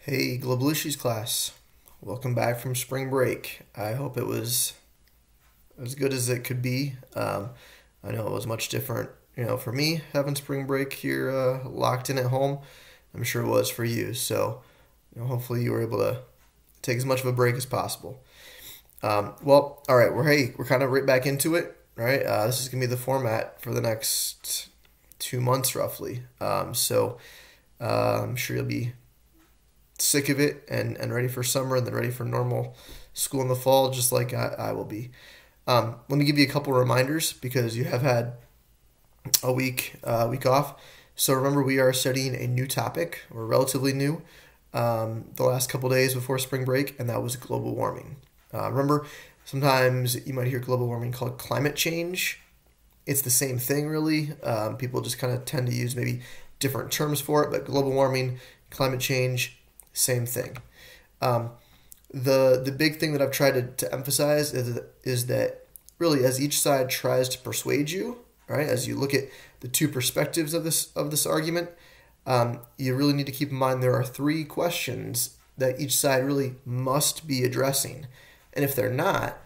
Hey, Global Issues class. Welcome back from spring break. I hope it was as good as it could be. I know it was much different, for me having spring break here locked in at home. I'm sure it was for you. So, hopefully you were able to take as much of a break as possible. All right, we're kind of right back into it, right? This is gonna be the format for the next 2 months roughly. I'm sure you'll be sick of it and ready for summer and then ready for normal school in the fall, just like I will be. Let me give you a couple reminders because you have had a week off. So remember, we are studying a new topic, or relatively new, the last couple days before spring break, and that was global warming. Remember, sometimes you might hear global warming called climate change. It's the same thing, really. People just kind of tend to use maybe different terms for it, but global warming, climate change, same thing. The big thing that I've tried to emphasize is that really, as each side tries to persuade you, right, as you look at the two perspectives of this argument, you really need to keep in mind there are three questions that each side really must be addressing, and if they're not,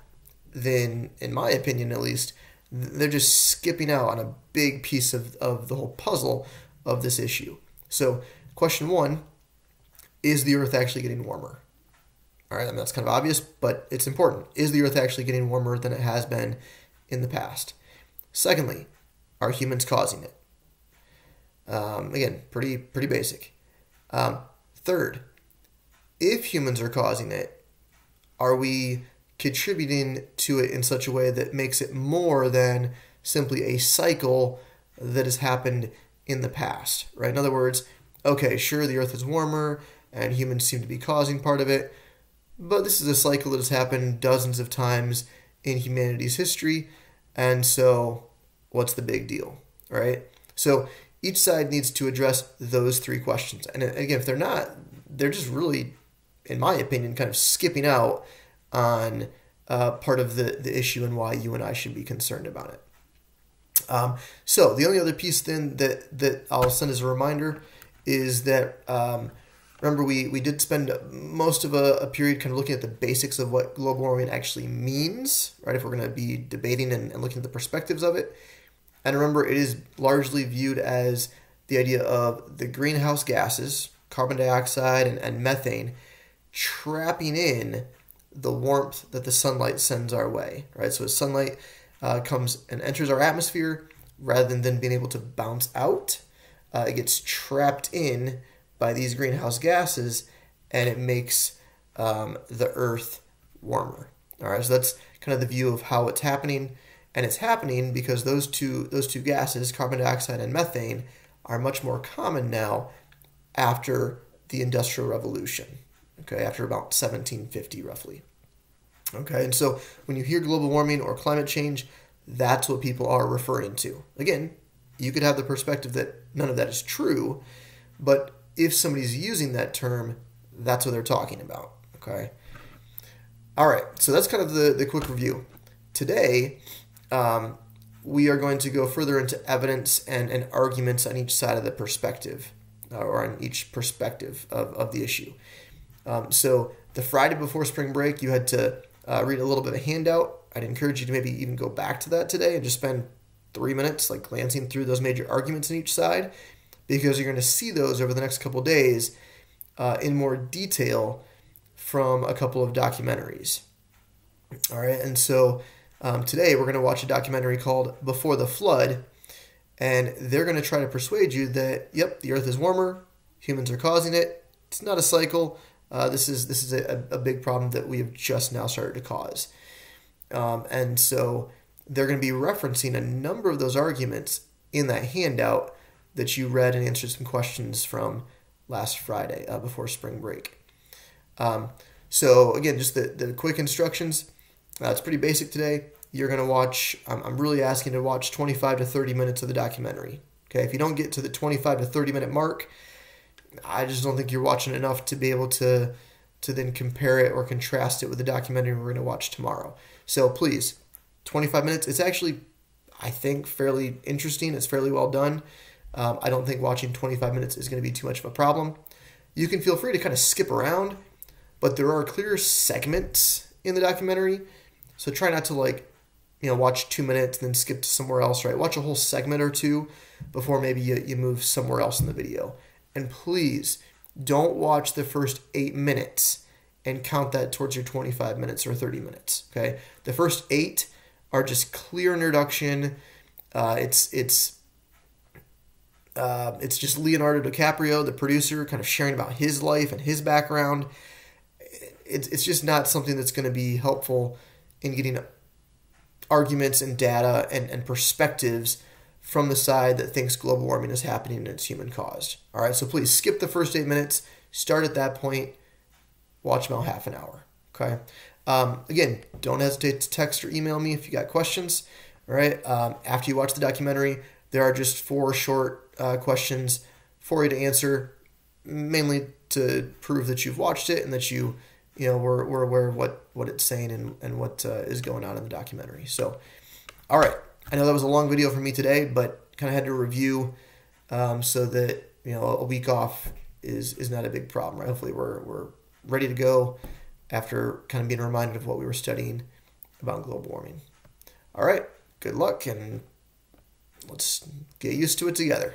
then in my opinion at least, they're just skipping out on a big piece of the whole puzzle of this issue. So question one: is the Earth actually getting warmer? All right, I mean, that's kind of obvious, but it's important. Is the Earth actually getting warmer than it has been in the past? Secondly, are humans causing it? Again, pretty basic. Third, if humans are causing it, are we contributing to it in such a way that makes it more than simply a cycle that has happened in the past, right? In other words, okay, sure, the Earth is warmer, and humans seem to be causing part of it, but this is a cycle that has happened dozens of times in humanity's history, and so what's the big deal, right? So each side needs to address those three questions. And again, if they're not, they're just really, in my opinion, kind of skipping out on part of the issue and why you and I should be concerned about it. So the only other piece then that I'll send as a reminder is that remember, we did spend most of a period kind of looking at the basics of what global warming actually means, right? If we're going to be debating and looking at the perspectives of it. And remember, it is largely viewed as the idea of the greenhouse gases, carbon dioxide and methane, trapping in the warmth that the sunlight sends our way, right? So as sunlight comes and enters our atmosphere, rather than being able to bounce out, it gets trapped in by these greenhouse gases, and it makes the Earth warmer. All right, so that's kind of the view of how it's happening, and it's happening because those two gases, carbon dioxide and methane, are much more common now after the Industrial Revolution. Okay, after about 1750 roughly. Okay, and so when you hear global warming or climate change, that's what people are referring to. Again, you could have the perspective that none of that is true, but if somebody's using that term, that's what they're talking about, okay? All right, so that's kind of the quick review. Today, we are going to go further into evidence and arguments on each side of the perspective, or on each perspective of the issue. So the Friday before spring break, you had to read a little bit of a handout. I'd encourage you to maybe even go back to that today and just spend 3 minutes like glancing through those major arguments on each side, because you're going to see those over the next couple days in more detail from a couple of documentaries. All right, and so today we're going to watch a documentary called Before the Flood, and they're going to try to persuade you that, yep, the Earth is warmer, humans are causing it, it's not a cycle, this is a big problem that we have just now started to cause. And so they're going to be referencing a number of those arguments in that handout that you read and answered some questions from last Friday before spring break. So again, just the quick instructions. It's pretty basic today. You're going to watch, I'm really asking you to watch 25 to 30 minutes of the documentary. Okay, if you don't get to the 25 to 30 minute mark, I just don't think you're watching enough to be able to then compare it or contrast it with the documentary we're going to watch tomorrow. So please, 25 minutes. It's actually, I think, fairly interesting. It's fairly well done. I don't think watching 25 minutes is going to be too much of a problem. You can feel free to kind of skip around, but there are clear segments in the documentary. So try not to watch 2 minutes and then skip to somewhere else, right? Watch a whole segment or two before maybe you move somewhere else in the video. And please don't watch the first 8 minutes and count that towards your 25 minutes or 30 minutes, okay? The first 8 are just clear introduction. It's just Leonardo DiCaprio, the producer, kind of sharing about his life and his background. It's just not something that's going to be helpful in getting arguments and data and perspectives from the side that thinks global warming is happening and it's human caused. All right, so please skip the first 8 minutes, start at that point, watch about half an hour. Okay. Again, don't hesitate to text or email me if you got questions. All right. After you watch the documentary, there are just 4 short questions for you to answer, mainly to prove that you've watched it and that we're aware of what it's saying and what is going on in the documentary. So, all right. I know that was a long video for me today, but kind of had to review so that a week off is not a big problem. Right? Hopefully, we're ready to go after kind of being reminded of what we were studying about global warming. All right. Good luck, and let's get used to it together.